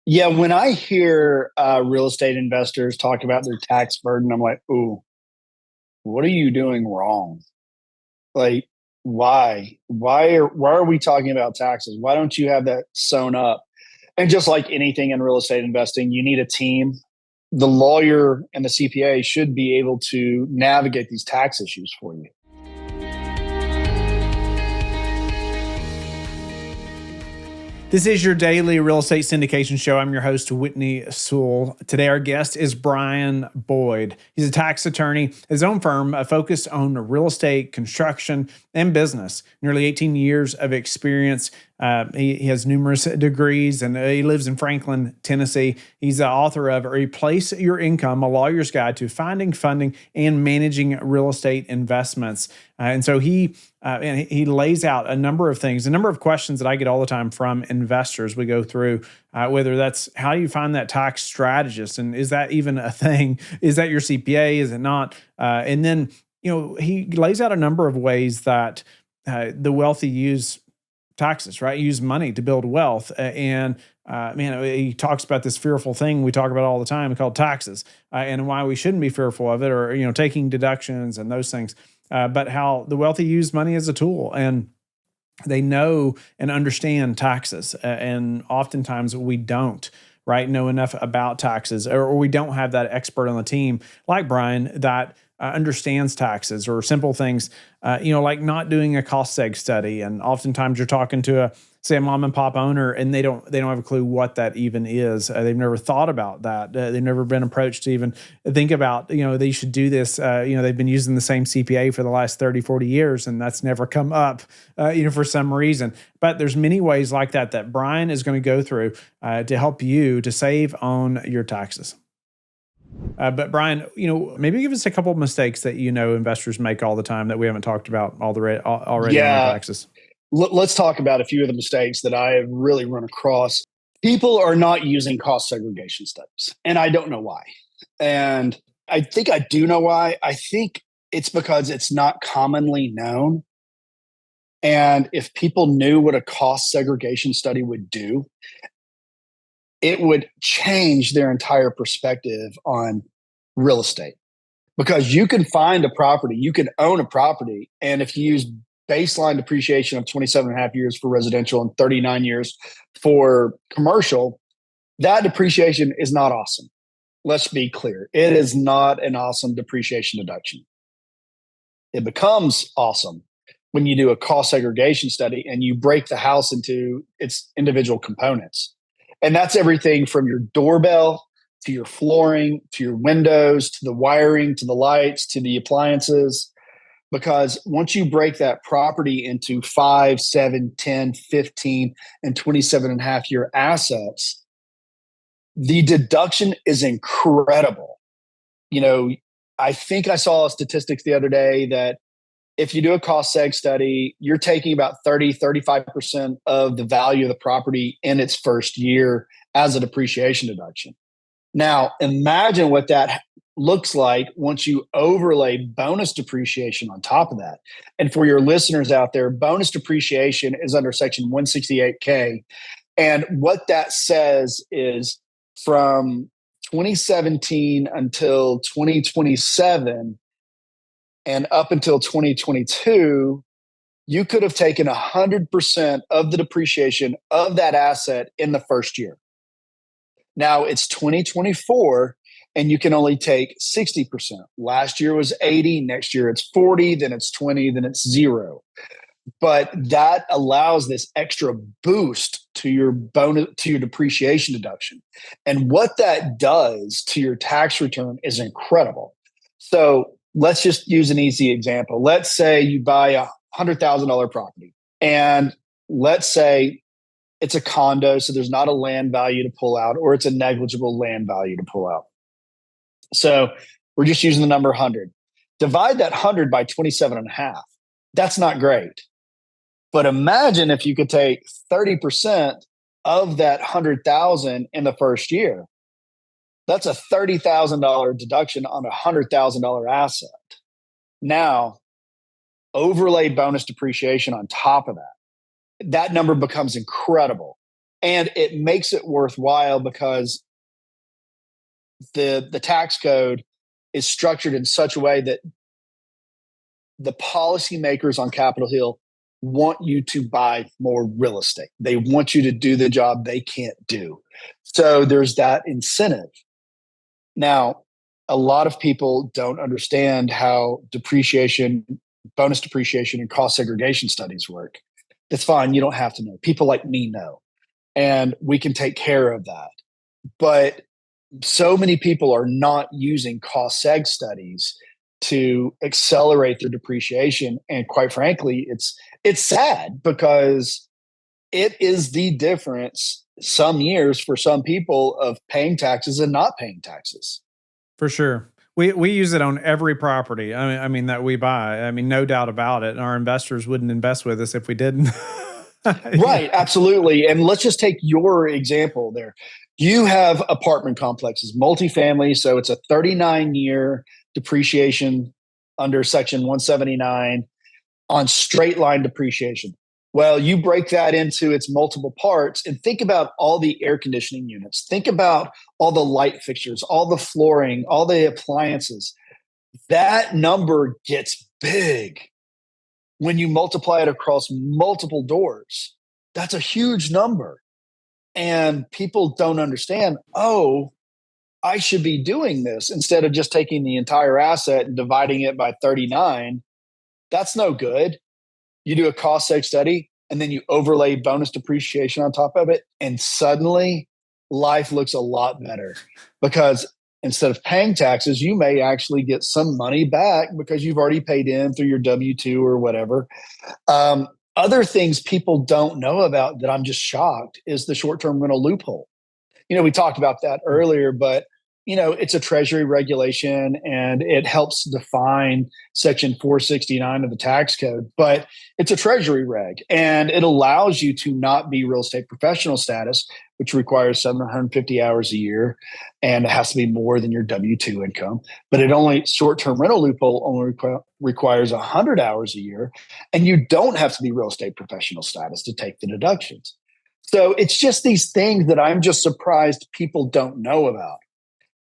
Yeah, when I hear real estate investors talk about their tax burden, I'm like, ooh, what are you doing wrong? Like, why? Why are we talking about taxes? Why don't you have that sewn up? And just like anything in real estate investing, you need a team. The lawyer and the CPA should be able to navigate these tax issues for you. This is your daily real estate syndication show. I'm your host, Whitney Sewell. Today, our guest is Brian Boyd. He's a tax attorney, his own firm focused on real estate, construction, and business. Nearly 18 years of experience. He has numerous degrees, and he lives in Franklin, Tennessee. He's the author of Replace Your Income, A Lawyer's Guide to Finding, Funding, and Managing Real Estate Investments. And so he lays out a number of things, a number of questions that I get all the time from investors. We go through whether that's how you find that tax strategist, and is that even a thing? Is that your CPA? Is it not? And then he lays out a number of ways that the wealthy use taxes, right? Use money to build wealth. He talks about this fearful thing we talk about all the time called taxes, and why we shouldn't be fearful of it, or taking deductions and those things. But how the wealthy use money as a tool, and they know and understand taxes, and oftentimes we don't, right, know enough about taxes, or we don't have that expert on the team like Brian that understands taxes, or simple things, like not doing a cost seg study. And oftentimes you're talking to say a mom and pop owner, and they don't have a clue what that even is. They've never thought about that. They've never been approached to even think about, they should do this. They've been using the same CPA for the last 30, 40 years, and that's never come up, for some reason. But there's many ways like that Brian is going to go through to help you to save on your taxes. But Brian, maybe give us a couple of mistakes that investors make all the time that we haven't talked about already on the taxes. Let's talk about a few of the mistakes that I have really run across. People are not using cost segregation studies, and I don't know why. And I think I do know why. I think it's because it's not commonly known. And if people knew what a cost segregation study would do, it would change their entire perspective on real estate. Because you can find a property, you can own a property, and if you use baseline depreciation of 27 and a half years for residential and 39 years for commercial, that depreciation is not awesome. Let's be clear. It is not an awesome depreciation deduction. It becomes awesome when you do a cost segregation study and you break the house into its individual components. And that's everything from your doorbell to your flooring, to your windows, to the wiring, to the lights, to the appliances. Because once you break that property into 5, 7, 10, 15, and 27 and a half year assets, the deduction is incredible. I think I saw statistics the other day that if you do a cost seg study, you're taking about 30, 35% of the value of the property in its first year as a depreciation deduction. Now, imagine what that looks like once you overlay bonus depreciation on top of that. And for your listeners out there, bonus depreciation is under Section 168K. And what that says is from 2017 until 2027 and up until 2022, you could have taken 100% of the depreciation of that asset in the first year. Now it's 2024, and you can only take 60%. Last year was 80, next year it's 40, then it's 20, then it's 0. But that allows this extra boost to your bonus, to your depreciation deduction. And what that does to your tax return is incredible. So let's just use an easy example. Let's say you buy a $100,000 property, and let's say it's a condo, so there's not a land value to pull out, or it's a negligible land value to pull out. So we're just using the number 100. Divide that 100 by 27 and a half. That's not great. But imagine if you could take 30% of that 100,000 in the first year. That's a $30,000 deduction on a $100,000 asset. Now, overlay bonus depreciation on top of that. That number becomes incredible. And it makes it worthwhile because the tax code is structured in such a way that the policymakers on Capitol Hill want you to buy more real estate. They want you to do the job they can't do. So there's that incentive. Now, a lot of people don't understand how depreciation, bonus depreciation, and cost segregation studies work. It's fine. You don't have to know. People like me know. And we can take care of that. But so many people are not using cost seg studies to accelerate their depreciation. And quite frankly, it's sad because it is the difference some years for some people of paying taxes and not paying taxes. For sure. We use it on every property. I mean that we buy. I mean, no doubt about it. And our investors wouldn't invest with us if we didn't. Right, absolutely. And let's just take your example there. You have apartment complexes, multifamily, so it's a 39-year depreciation under Section 179 on straight line depreciation. Well, you break that into its multiple parts and think about all the air conditioning units. Think about all the light fixtures, all the flooring, all the appliances. That number gets big when you multiply it across multiple doors. That's a huge number. And people don't understand, oh, I should be doing this instead of just taking the entire asset and dividing it by 39. That's no good. You do a cost seg study and then you overlay bonus depreciation on top of it. And suddenly life looks a lot better because instead of paying taxes, you may actually get some money back because you've already paid in through your W-2 or whatever. Other things people don't know about that I'm just shocked is the short-term rental loophole. We talked about that earlier, but it's a Treasury regulation and it helps define Section 469 of the tax code, but it's a Treasury reg and it allows you to not be real estate professional status, which requires 750 hours a year and it has to be more than your W-2 income. But short-term rental loophole only requires 100 hours a year, and you don't have to be real estate professional status to take the deductions. So it's just these things that I'm just surprised people don't know about.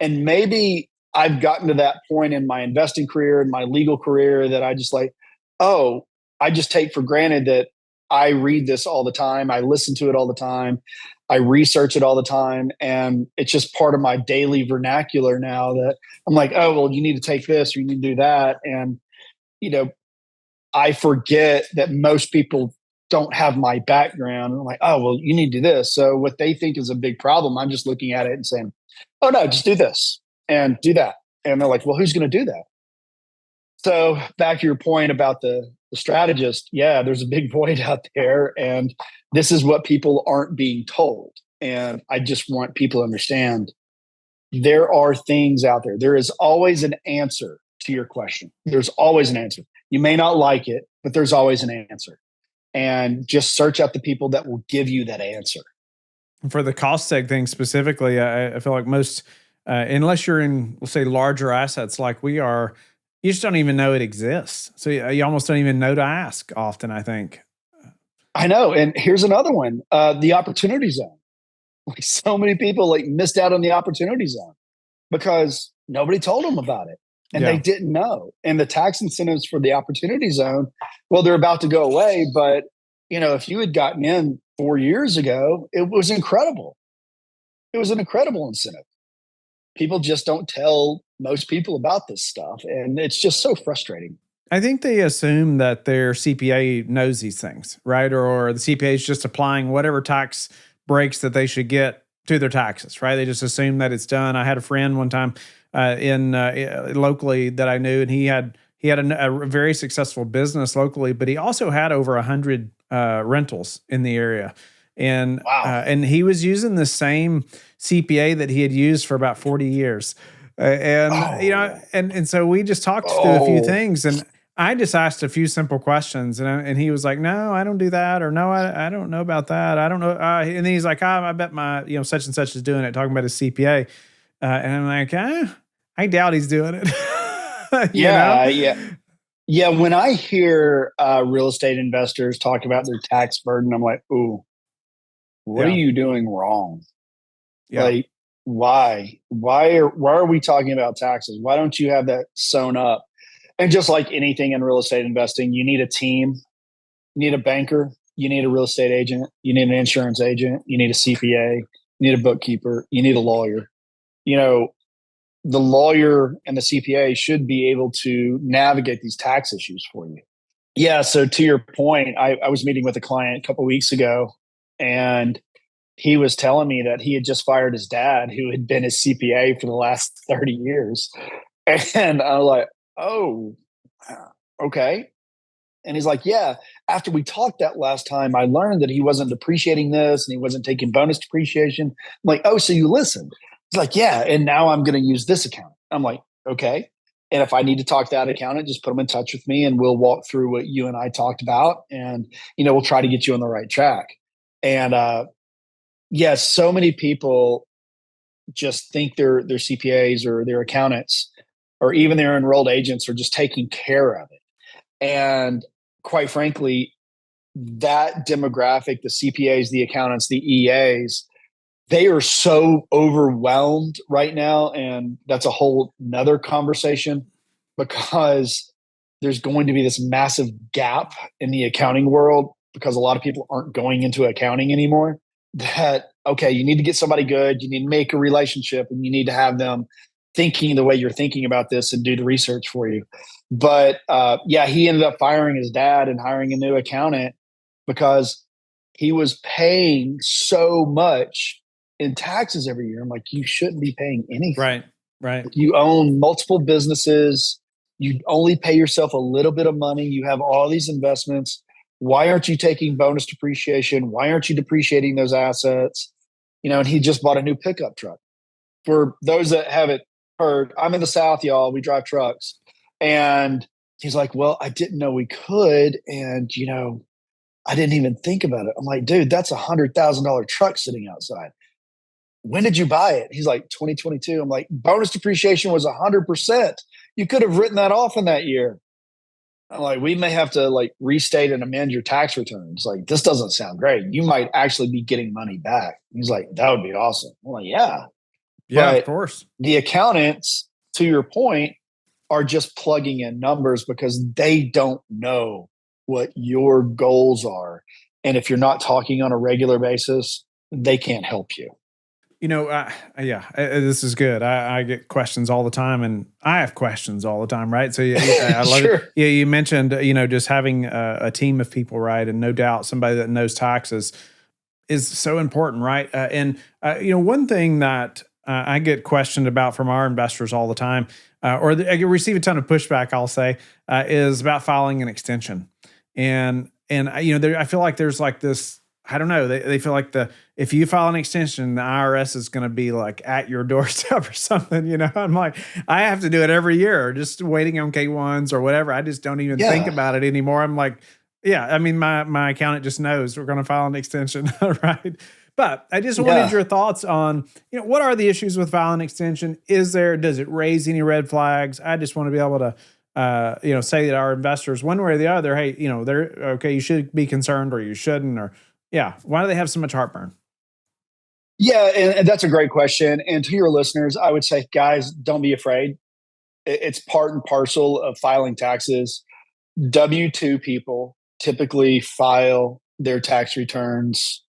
And maybe I've gotten to that point in my investing career and my legal career that I just I just take for granted that I read this all the time. I listen to it all the time. I research it all the time. And it's just part of my daily vernacular now that I'm like, oh, well, you need to take this or you need to do that. And, I forget that most people don't have my background. And I'm like, oh, well, you need to do this. So what they think is a big problem, I'm just looking at it and saying, oh, no, just do this and do that. And they're like, well, who's going to do that? So back to your point about the strategist, yeah, there's a big void out there. And this is what people aren't being told. And I just want people to understand there are things out there. There is always an answer to your question. There's always an answer. You may not like it, but there's always an answer. And just search out the people that will give you that answer. For the cost seg thing specifically, I feel like most, unless you're in, let's say, larger assets like we are, you just don't even know it exists. So you almost don't even know to ask often, I think. I know. And here's another one, the opportunity zone. Like so many people missed out on the opportunity zone because nobody told them about it and they didn't know. And the tax incentives for the opportunity zone, well, they're about to go away. But, if you had gotten in 4 years ago, it was incredible. It was an incredible incentive. People just don't tell most people about this stuff. And it's just so frustrating. I think they assume that their CPA knows these things, right? Or the CPA is just applying whatever tax breaks that they should get to their taxes, right? They just assume that it's done. I had a friend one time locally that I knew, and he had a very successful business locally, but he also had over 100 rentals in the area. And wow. And he was using the same CPA that he had used for about 40 years. And so we just talked through a few things, and I just asked a few simple questions, and he was like, no, I don't do that. Or no, I don't know about that. I don't know. And then he's like, I bet my, such and such is doing it, talking about his CPA. And I'm like, I doubt he's doing it. Yeah. When I hear real estate investors talk about their tax burden, I'm like, ooh, What are Yeah. you doing wrong? Yeah. Like, why are we talking about taxes? Why don't you have that sewn up? And just like anything in real estate investing, you need a team, you need a banker, you need a real estate agent, you need an insurance agent, you need a CPA, you need a bookkeeper, you need a lawyer. You know, the lawyer and the CPA should be able to navigate these tax issues for you. Yeah. So to your point, I was meeting with a client a couple of weeks ago, and he was telling me that he had just fired his dad, who had been his CPA for the last 30 years. And I was like, oh, okay. And he's like, yeah, after we talked that last time, I learned that he wasn't depreciating this and he wasn't taking bonus depreciation. I'm like, oh, so you listened? He's like, yeah. And now I'm going to use this account. I'm like, okay. And if I need to talk to that accountant, just put them in touch with me and we'll walk through what you and I talked about. And, we'll try to get you on the right track. And, yes, so many people just think their CPAs or their accountants or even their enrolled agents are just taking care of it. And quite frankly, that demographic, the CPAs, the accountants, the EAs, they are so overwhelmed right now. And that's a whole nother conversation, because there's going to be this massive gap in the accounting world because a lot of people aren't going into accounting anymore. That, okay, you need to get somebody good, you need to make a relationship, and you need to have them thinking the way you're thinking about this and do the research for you. But yeah, he ended up firing his dad and hiring a new accountant because he was paying so much in taxes every year. I'm like, you shouldn't be paying anything. Right. Right. You own multiple businesses. You only pay yourself a little bit of money. You have all these investments. Why aren't you taking bonus depreciation? Why aren't you depreciating those assets? And he just bought a new pickup truck. For those that haven't heard, I'm in the South, y'all. We drive trucks. And he's like, well, I didn't know we could. And, I didn't even think about it. I'm like, dude, that's $100,000 truck sitting outside. When did you buy it? He's like, 2022. I'm like, bonus depreciation was 100%. You could have written that off in that year. I'm like, we may have to restate and amend your tax returns. Like, this doesn't sound great. You might actually be getting money back. He's like, that would be awesome. I'm like, yeah. Yeah, of But course. the accountants, to your point, are just plugging in numbers because they don't know what your goals are. And if you're not talking on a regular basis, they can't help you. This is good. I get questions all the time, and I have questions all the time, right? So I love it. Sure. Yeah, you mentioned, just having a team of people, right? And no doubt somebody that knows taxes is so important, right? One thing that I get questioned about from our investors all the time, I receive a ton of pushback, I'll say, is about filing an extension. I feel like there's like this, I don't know, they feel like if you file an extension, the IRS is going to be like at your doorstep or something, I'm like, I have to do it every year, just waiting on K1s or whatever. I just don't even think about it anymore. I'm like, yeah, I mean, my accountant just knows we're going to file an extension, right? But I just wanted your thoughts on, what are the issues with filing extension? Does it raise any red flags? I just want to be able to, say that our investors, one way or the other, hey, they're okay, you should be concerned or you shouldn't, or why do they have so much heartburn? Yeah, and that's a great question. And to your listeners, I would say, guys, don't be afraid. It's part and parcel of filing taxes. W-2 people typically file their tax returns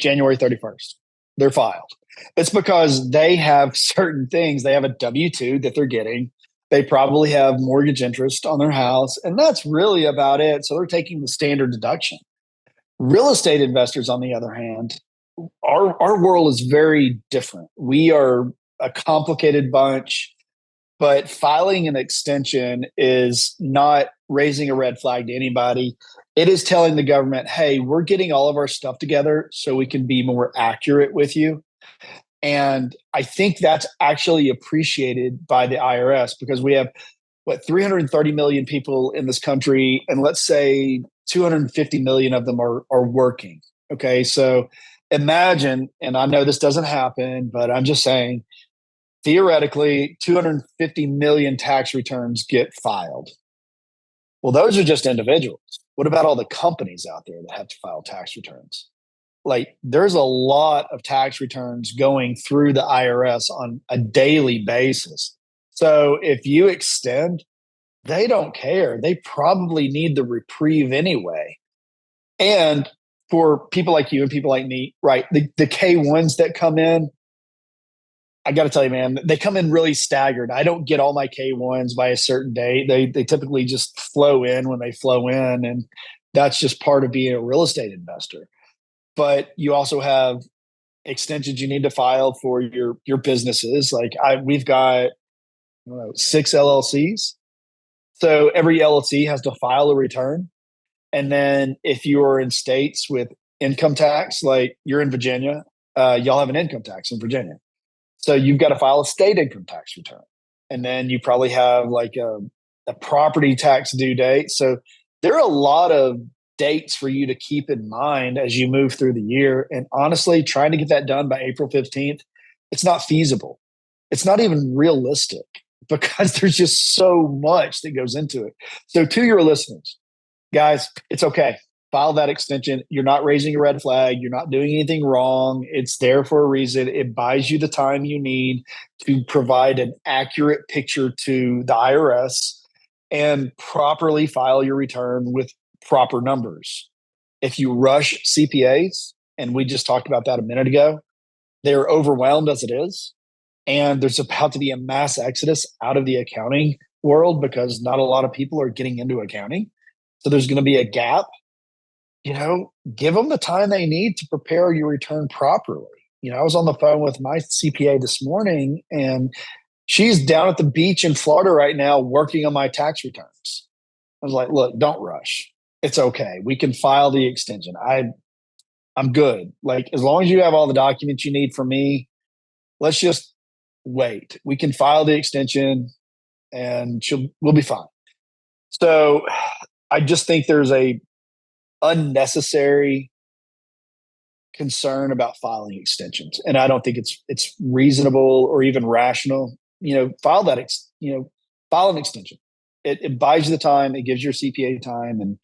January 31st. They're filed. It's because they have certain things. They have a W-2 that they're getting. They probably have mortgage interest on their house, and that's really about it. So they're taking the standard deduction. Real estate investors, on the other hand, our world is very different. We are a complicated bunch, but filing an extension is not raising a red flag to anybody. It is telling the government, hey, we're getting all of our stuff together so we can be more accurate with you. And I think that's actually appreciated by the IRS because we have 330 million people in this country, and let's say 250 million of them are working. Okay, so imagine, and I know this doesn't happen, but I'm just saying, theoretically, 250 million tax returns get filed. Well, those are just individuals. What about all the companies out there that have to file tax returns? like there's a lot of tax returns going through the IRS on a daily basis. So if you extend, they don't care. They probably need the reprieve anyway. And for people like you and people like me, right, the K1s that come in, I got to tell you, man, they come in really staggered. I don't get all my K1s by a certain date. They typically just flow in when they flow in, and that's just part of being a real estate investor. But you also have extensions you need to file for your businesses. Like we've got, I don't know, 6 LLCs. So every LLC has to file a return. And then if you're in states with income tax, like you're in Virginia, y'all have an income tax in Virginia. So you've got to file a state income tax return. And then you probably have like a property tax due date. So there are a lot of dates for you to keep in mind as you move through the year. And honestly, trying to get that done by April 15th, it's not feasible. It's not even realistic because there's just so much that goes into it. So to your listeners, guys, it's okay. File that extension. You're not raising a red flag. You're not doing anything wrong. It's there for a reason. It buys you the time you need to provide an accurate picture to the IRS and properly file your return with proper numbers. If you rush CPAs, and we just talked about that a minute ago, they're overwhelmed as it is. And there's about to be a mass exodus out of the accounting world because not a lot of people are getting into accounting. So there's going to be a gap. Give them the time they need to prepare your return properly. I was on the phone with my CPA this morning, and she's down at the beach in Florida right now working on my tax returns. I was like, look, don't rush. It's okay. We can file the extension. I'm good. Like, as long as you have all the documents you need from me, let's just wait. We can file the extension and we'll be fine. So I just think there's a unnecessary concern about filing extensions, and I don't think it's reasonable or even rational. File an extension. It buys you the time. It gives your CPA time, and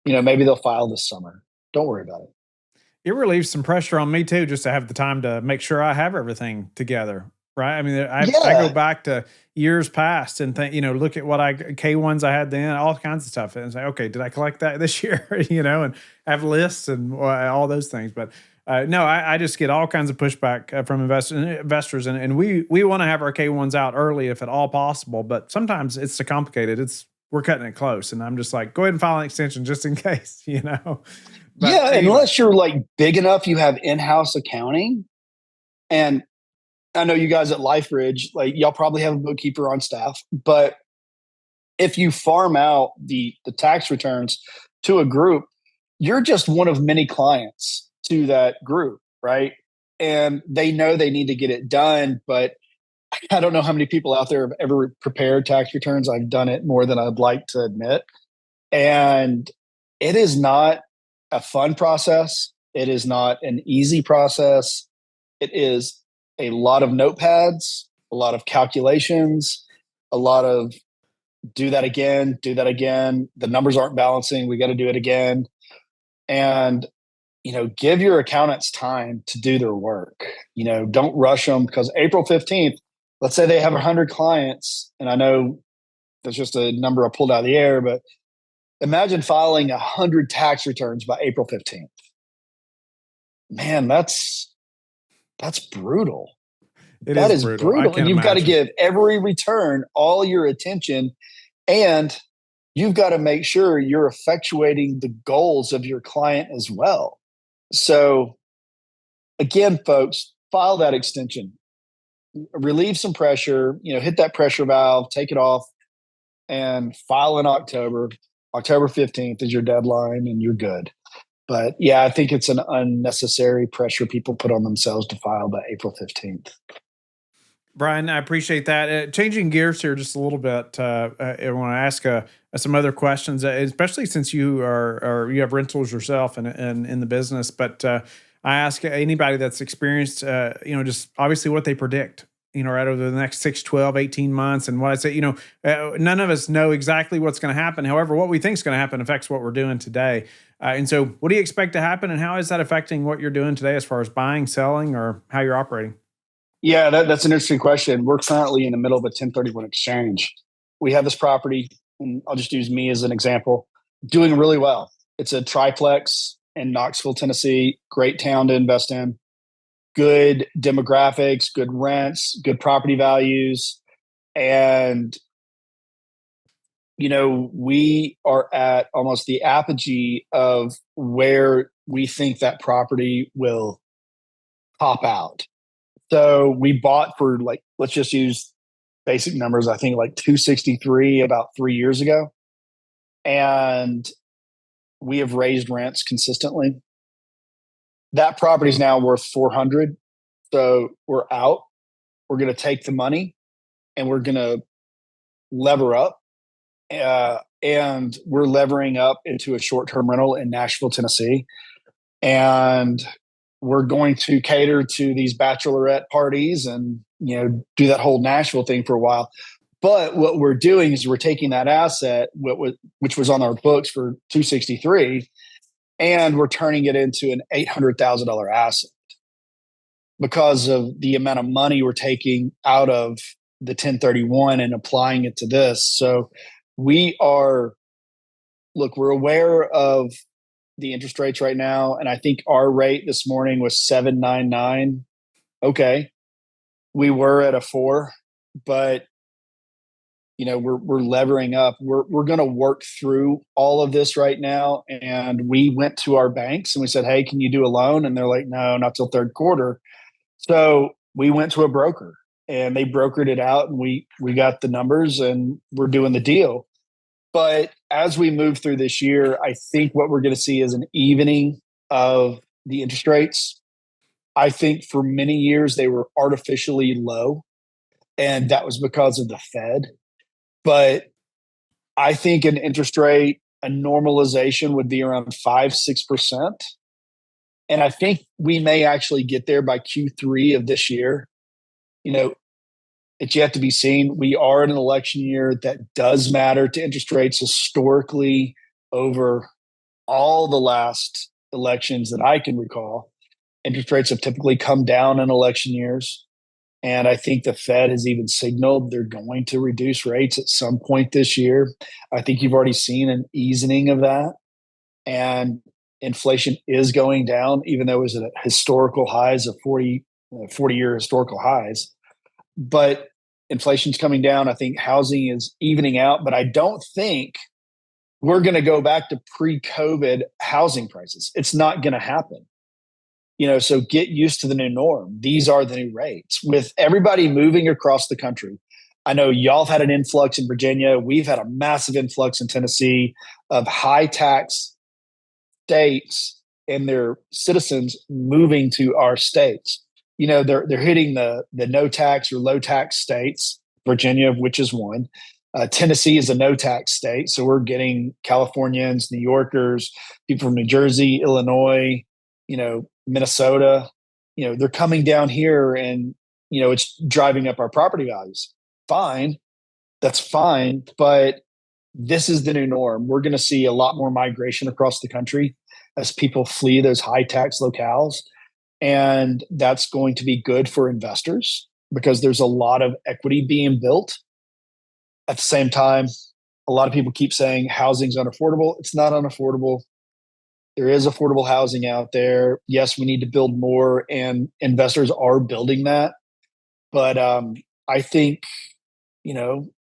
maybe they'll file this summer. Don't worry about it. It relieves some pressure on me too, just to have the time to make sure I have everything together. Right. I mean, I go back to years past and think, look at what K1s I had then, all kinds of stuff, and say, okay, did I collect that this year? And have lists and all those things. But no, I just get all kinds of pushback from investors, and we want to have our K1s out early if at all possible. But sometimes it's so complicated. We're cutting it close, and I'm just like, go ahead and file an extension just in case, But yeah, anyway. Unless you're like big enough, you have in-house accounting, and I know you guys at LifeBridge, like y'all probably have a bookkeeper on staff, but if you farm out the tax returns to a group, you're just one of many clients to that group, right? And they know they need to get it done, but I don't know how many people out there have ever prepared tax returns. I've done it more than I'd like to admit. And it is not a fun process. It is not an easy process. It is a lot of notepads, a lot of calculations, a lot of do that again. The numbers aren't balancing. We got to do it again. And, give your accountants time to do their work. Don't rush them, because April 15th, let's say they have 100 clients. And I know that's just a number I pulled out of the air, but imagine filing 100 tax returns by April 15th. Man, that's brutal. That is brutal. And you've got to give every return all your attention, and you've got to make sure you're effectuating the goals of your client as well. So again, folks, file that extension, relieve some pressure, hit that pressure valve, take it off, and file in October. October 15th is your deadline, and you're good. But yeah, I think it's an unnecessary pressure people put on themselves to file by April 15th. Brian, I appreciate that. Changing gears here just a little bit, I want to ask some other questions, especially since you you have rentals yourself and in the business. But I ask anybody that's experienced, just obviously what they predict, right over the next 6, 12, 18 months. And what I say, none of us know exactly what's going to happen. However, what we think is going to happen affects what we're doing today. And so what do you expect to happen, and how is that affecting what you're doing today as far as buying, selling, or how you're operating? Yeah, that's an interesting question. We're currently in the middle of a 1031 exchange. We have this property, and I'll just use me as an example, doing really well. It's a triplex in Knoxville, Tennessee, great town to invest in, good demographics, good rents, good property values. And, we are at almost the apogee of where we think that property will pop out. So we bought for, like, let's just use basic numbers. I think like 263 about 3 years ago. And we have raised rents consistently. That property is now worth 400. So we're out. We're going to take the money and we're going to lever up. And we're levering up into a short-term rental in Nashville, Tennessee. And we're going to cater to these bachelorette parties and, do that whole Nashville thing for a while. But what we're doing is we're taking that asset, which was on our books for 263, and we're turning it into an $800,000 asset because of the amount of money we're taking out of the 1031 and applying it to this. So we're aware of the interest rates right now. And I think our rate this morning was 7.99. Okay. We were at a 4, but we're levering up. We're going to work through all of this right now. And we went to our banks and we said, "Hey, can you do a loan?" And they're like, "No, not till third quarter." So we went to a broker and they brokered it out, and we got the numbers and we're doing the deal. But as we move through this year, I think what we're going to see is an evening of the interest rates. I think for many years they were artificially low, and that was because of the Fed. But I think an interest rate, a normalization would be around 5-6%. And I think we may actually get there by Q3 of this year. It's yet to be seen. We are in an election year that does matter to interest rates historically over all the last elections that I can recall. Interest rates have typically come down in election years. And I think the Fed has even signaled they're going to reduce rates at some point this year. I think you've already seen an easing of that. And inflation is going down, even though it was at historical highs of 40-year historical highs. But inflation's coming down. I think housing is evening out, but I don't think we're going to go back to pre-COVID housing prices. It's not going to happen. So get used to the new norm. These are the new rates. With everybody moving across the country, I know y'all have had an influx in Virginia. We've had a massive influx in Tennessee of high tax states and their citizens moving to our states. They're hitting the no tax or low tax states, Virginia, which is one. Tennessee is a no tax state. So we're getting Californians, New Yorkers, people from New Jersey, Illinois, Minnesota, they're coming down here and, it's driving up our property values. Fine. That's fine. But this is the new norm. We're going to see a lot more migration across the country as people flee those high tax locales. And that's going to be good for investors because there's a lot of equity being built. At the same time, a lot of people keep saying housing's unaffordable. It's not unaffordable. There is affordable housing out there. Yes, we need to build more, and investors are building that. But I think,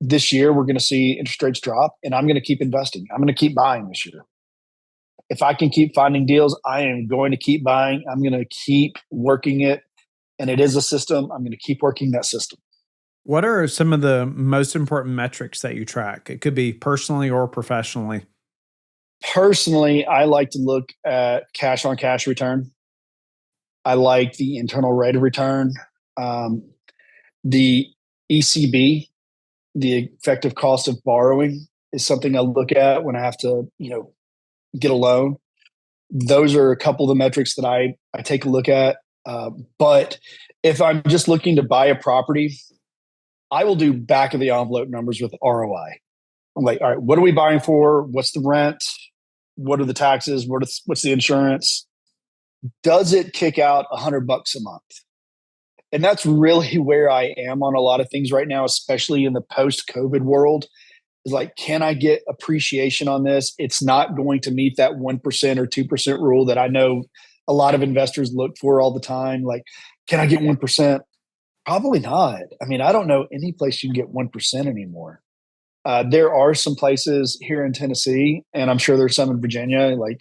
this year we're going to see interest rates drop, and I'm going to keep investing. I'm going to keep buying this year. If I can keep finding deals, I am going to keep buying. I'm going to keep working it. And it is a system. I'm going to keep working that system. What are some of the most important metrics that you track? It could be personally or professionally. Personally, I like to look at cash on cash return. I like the internal rate of return. The ECB, the effective cost of borrowing, is something I look at when I have to, get a loan. Those are a couple of the metrics that I take a look at. But if I'm just looking to buy a property, I will do back of the envelope numbers with ROI. I'm like, all right, what are we buying for? What's the rent? What are the taxes? What's the insurance? Does it kick out $100 a month? And that's really where I am on a lot of things right now, especially in the post-COVID world. Is like, can I get appreciation on this? It's not going to meet that 1% or 2% rule that I know a lot of investors look for all the time. Like, can I get 1%? Probably not. I mean, I don't know any place you can get 1% anymore. There are some places here in Tennessee, and I'm sure there's some in Virginia. Like,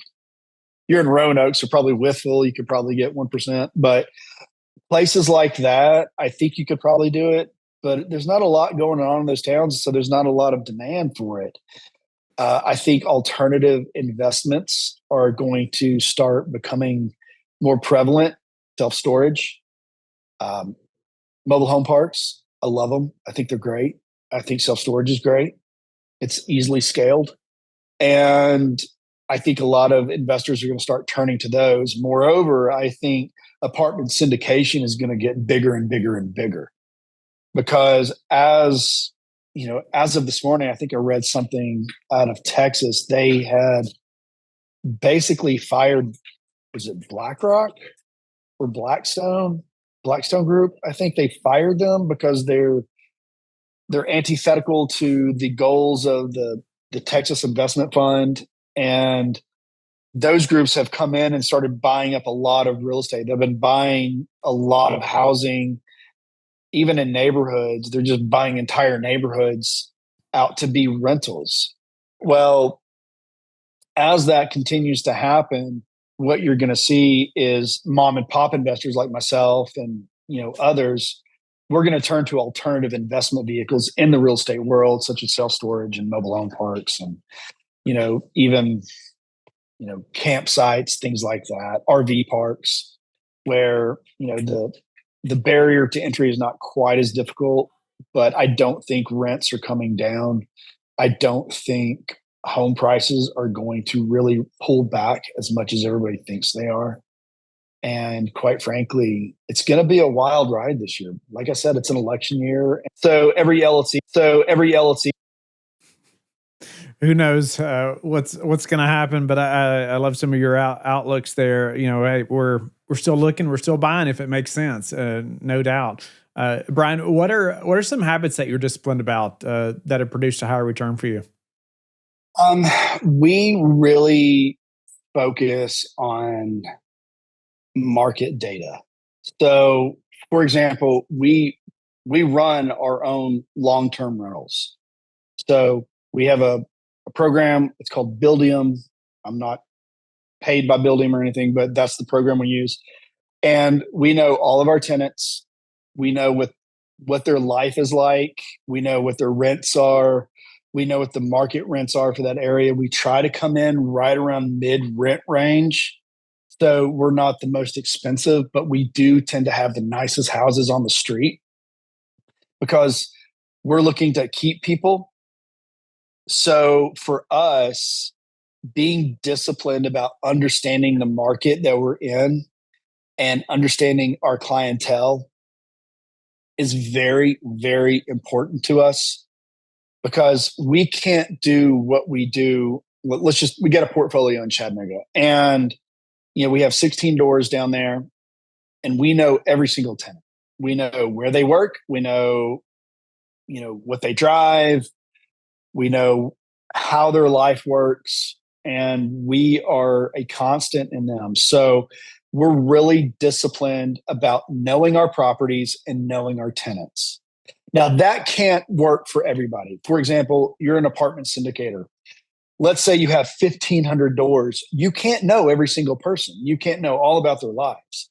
you're in Roanoke, so probably Wytheville, you could probably get 1%. But places like that, I think you could probably do it. But there's not a lot going on in those towns, so there's not a lot of demand for it. I think alternative investments are going to start becoming more prevalent. Self-storage, mobile home parks. I love them. I think they're great. I think self-storage is great. It's easily scaled. And I think a lot of investors are going to start turning to those. Moreover, I think apartment syndication is going to get bigger and bigger and bigger. Because as of this morning, I think I read something out of Texas. They had basically fired, was it BlackRock or Blackstone? Blackstone Group. I think they fired them because they're antithetical to the goals of the Texas Investment Fund. And those groups have come in and started buying up a lot of real estate. They've been buying a lot of housing, even in neighborhoods. They're just buying entire neighborhoods out to be rentals. Well, as that continues to happen, what you're going to see is mom and pop investors like myself and others. We're going to turn to alternative investment vehicles in the real estate world, such as self-storage and mobile home parks, and even campsites, things like that, RV parks, where the barrier to entry is not quite as difficult. But I don't think rents are coming down. I don't think home prices are going to really pull back as much as everybody thinks they are. And quite frankly, it's going to be a wild ride this year. Like I said, it's an election year. So every LLC. Who knows what's going to happen? But I love some of your outlooks there. Hey, we're still looking, we're still buying if it makes sense, no doubt. Brian, what are some habits that you're disciplined about that have produced a higher return for you? We really focus on market data. So, for example, we run our own long-term rentals. So we have a program. It's called Buildium. I'm not paid by Buildium or anything, but that's the program we use. And we know all of our tenants. We know what their life is like. We know what their rents are. We know what the market rents are for that area. We try to come in right around mid-rent range. So we're not the most expensive, but we do tend to have the nicest houses on the street because we're looking to keep people. So for us, being disciplined about understanding the market that we're in and understanding our clientele is very, very important to us, because we can't do what we do. We get a portfolio in Chattanooga, and we have 16 doors down there, and we know every single tenant. We know where they work. We know, what they drive. We know how their life works, and we are a constant in them. So we're really disciplined about knowing our properties and knowing our tenants. Now, that can't work for everybody. For example, you're an apartment syndicator. Let's say you have 1,500 doors. You can't know every single person. You can't know all about their lives.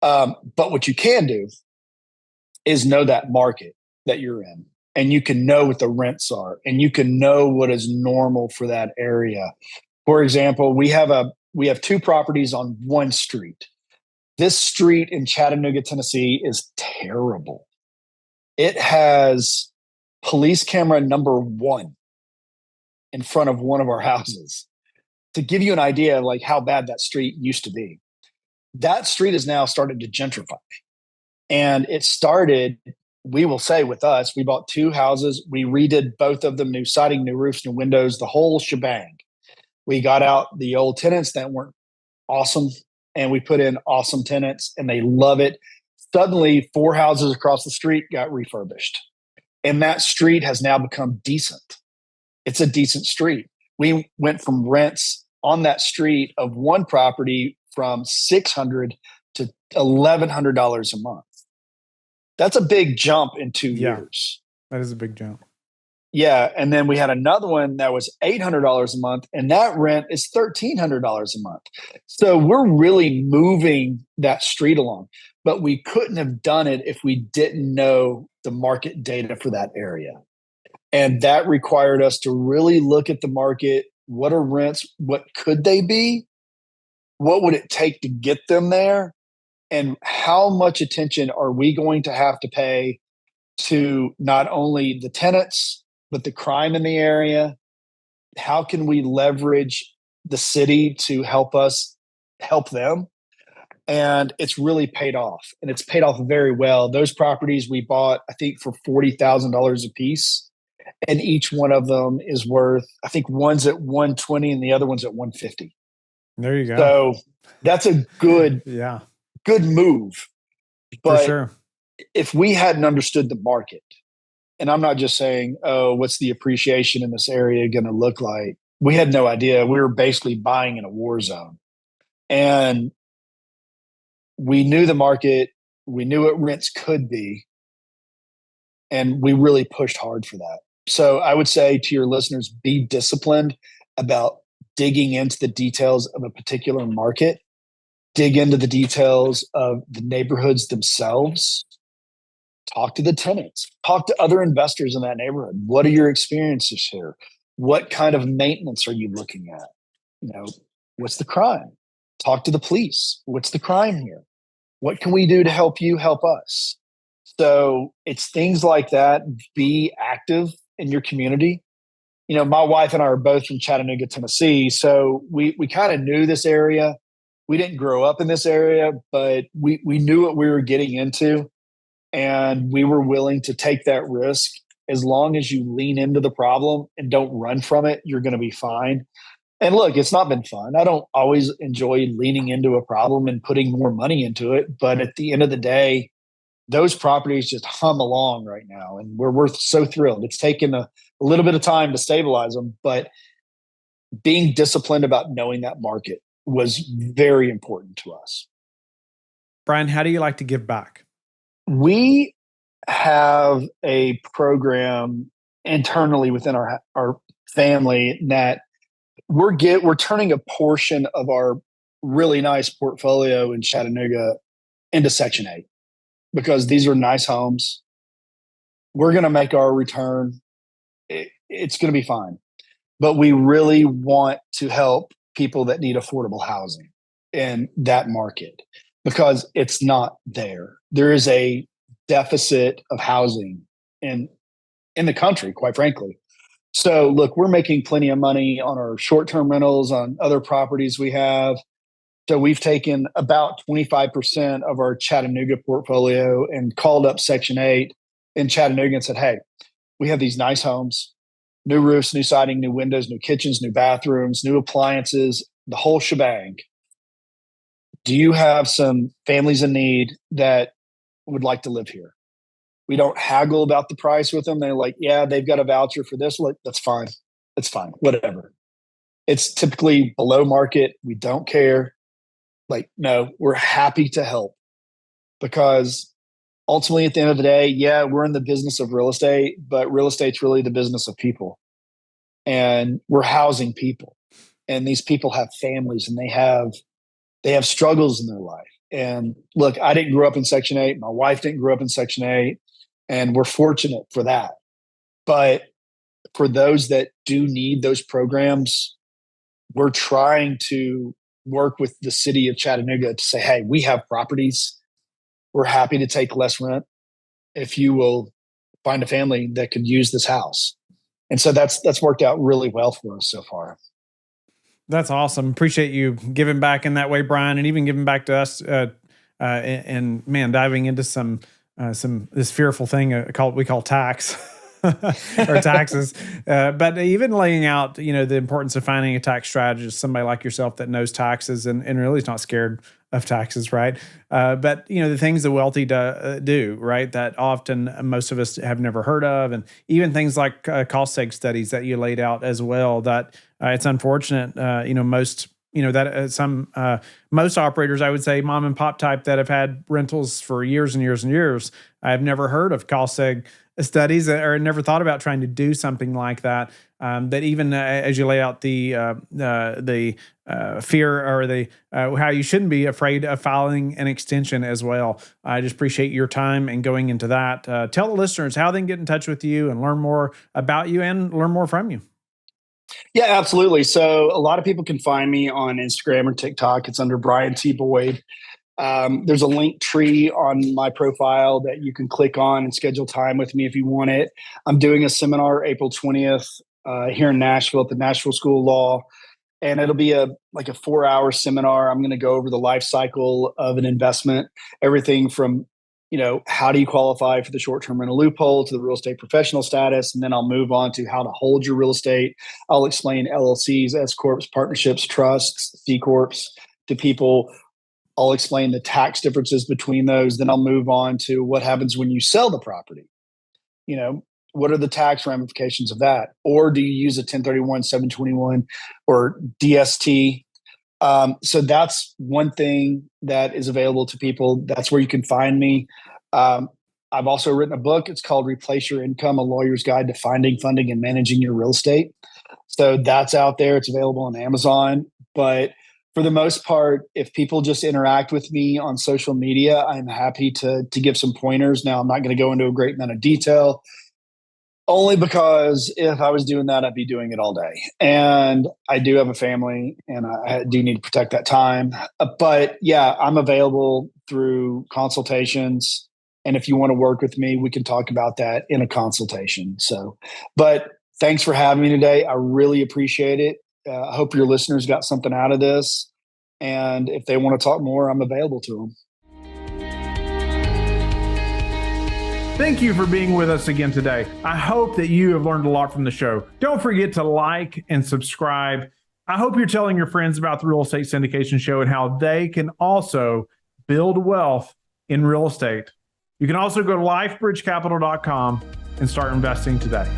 But what you can do is know that market that you're in. And you can know what the rents are. And you can know what is normal for that area. For example, we have two properties on one street. This street in Chattanooga, Tennessee is terrible. It has police camera number 1 in front of one of our houses, to give you an idea of like how bad that street used to be. That street has now started to gentrify. And it started, we will say, with us. We bought 2 houses. We redid both of them, new siding, new roofs, new windows, the whole shebang. We got out the old tenants that weren't awesome, and we put in awesome tenants, and they love it. Suddenly, 4 houses across the street got refurbished, and that street has now become decent. It's a decent street. We went from rents on that street of one property from $600 to $1,100 a month. That's a big jump in 2 years. That is a big jump. Yeah. And then we had another one that was $800 a month, and that rent is $1,300 a month. So we're really moving that street along, but we couldn't have done it if we didn't know the market data for that area. And that required us to really look at the market. What are rents? What could they be? What would it take to get them there? And how much attention are we going to have to pay to not only the tenants, but the crime in the area? How can we leverage the city to help us help them? And it's really paid off, and it's paid off very well. Those properties we bought, I think, for $40,000 a piece, and each one of them is worth, I think one's at 120 and the other one's at 150. There you go. So that's a good, good move. But for sure, if we hadn't understood the market, and I'm not just saying, oh, what's the appreciation in this area going to look like? We had no idea. We were basically buying in a war zone. And we knew the market. We knew what rents could be. And we really pushed hard for that. So I would say to your listeners, be disciplined about digging into the details of a particular market. Dig into the details of the neighborhoods themselves. Talk to the tenants. Talk to other investors in that neighborhood. What are your experiences here? What kind of maintenance are you looking at? What's the crime? Talk to the police. What's the crime here? What can we do to help you help us? So it's things like that. Be active in your community. My wife and I are both from Chattanooga, Tennessee. So we kind of knew this area. We didn't grow up in this area, but we knew what we were getting into. And we were willing to take that risk. As long as you lean into the problem and don't run from it, you're going to be fine. And look, it's not been fun. I don't always enjoy leaning into a problem and putting more money into it. But at the end of the day, those properties just hum along right now. And we're so thrilled. It's taken a little bit of time to stabilize them, but being disciplined about knowing that market was very important to us. Brian, how do you like to give back? We have a program internally within our family that we're turning a portion of our really nice portfolio in Chattanooga into Section 8 because these are nice homes. We're going to make our return. It's going to be fine. But we really want to help people that need affordable housing in that market because it's not there. There is a deficit of housing in the country, quite frankly. So look, we're making plenty of money on our short-term rentals, on other properties we have. So we've taken about 25% of our Chattanooga portfolio and called up Section 8 in Chattanooga and said, hey, we have these nice homes, new roofs, new siding, new windows, new kitchens, new bathrooms, new appliances, the whole shebang. Do you have some families in need that would like to live here? We don't haggle about the price with them. They're like, yeah, they've got a voucher for this. Like, that's fine. It's fine. Whatever. It's typically below market. We don't care. Like, no, we're happy to help because ultimately at the end of the day, yeah, we're in the business of real estate, but real estate's really the business of people. And we're housing people. And these people have families and they have struggles in their life. And look, I didn't grow up in Section 8. My wife didn't grow up in Section 8. And we're fortunate for that. But for those that do need those programs, we're trying to work with the city of Chattanooga to say, hey, we have properties. We're happy to take less rent if you will find a family that could use this house. And so that's worked out really well for us so far. That's awesome. Appreciate you giving back in that way, Brian, and even giving back to us. And man, diving into some this fearful thing we call tax. or taxes. But even laying out, the importance of finding a tax strategist, somebody like yourself that knows taxes and really is not scared of taxes, right? But the things the wealthy do, right, that often most of us have never heard of, and even things like cost seg studies that you laid out as well. That it's unfortunate, most. Most operators, I would say, mom and pop type that have had rentals for years and years and years, I've never heard of cost seg studies or never thought about trying to do something like that. That even as you lay out the fear or the how you shouldn't be afraid of filing an extension as well. I just appreciate your time and going into that. Tell the listeners how they can get in touch with you and learn more about you and learn more from you. Yeah, absolutely. So a lot of people can find me on Instagram or TikTok. It's under Brian T. Boyd. There's a link tree on my profile that you can click on and schedule time with me if you want it. I'm doing a seminar April 20th here in Nashville at the Nashville School of Law. And it'll be a 4-hour seminar. I'm going to go over the life cycle of an investment, everything from how do you qualify for the short-term rental loophole to the real estate professional status. And then I'll move on to how to hold your real estate. I'll explain LLCs, S Corps, partnerships, trusts, C Corps to people. I'll explain the tax differences between those. Then I'll move on to what happens when you sell the property. What are the tax ramifications of that? Or do you use a 1031, 721 or DST? So that's one thing that is available to people. That's where you can find me. I've also written a book. It's called Replace Your Income, A Lawyer's Guide to Finding, Funding, and Managing Your Real Estate. So that's out there. It's available on Amazon. But for the most part, if people just interact with me on social media, I'm happy to give some pointers. Now, I'm not going to go into a great amount of detail, only because if I was doing that, I'd be doing it all day. And I do have a family and I do need to protect that time. But yeah, I'm available through consultations. And if you want to work with me, we can talk about that in a consultation. But thanks for having me today. I really appreciate it. I hope your listeners got something out of this. And if they want to talk more, I'm available to them. Thank you for being with us again today. I hope that you have learned a lot from the show. Don't forget to like and subscribe. I hope you're telling your friends about the Real Estate Syndication Show and how they can also build wealth in real estate. You can also go to lifebridgecapital.com and start investing today.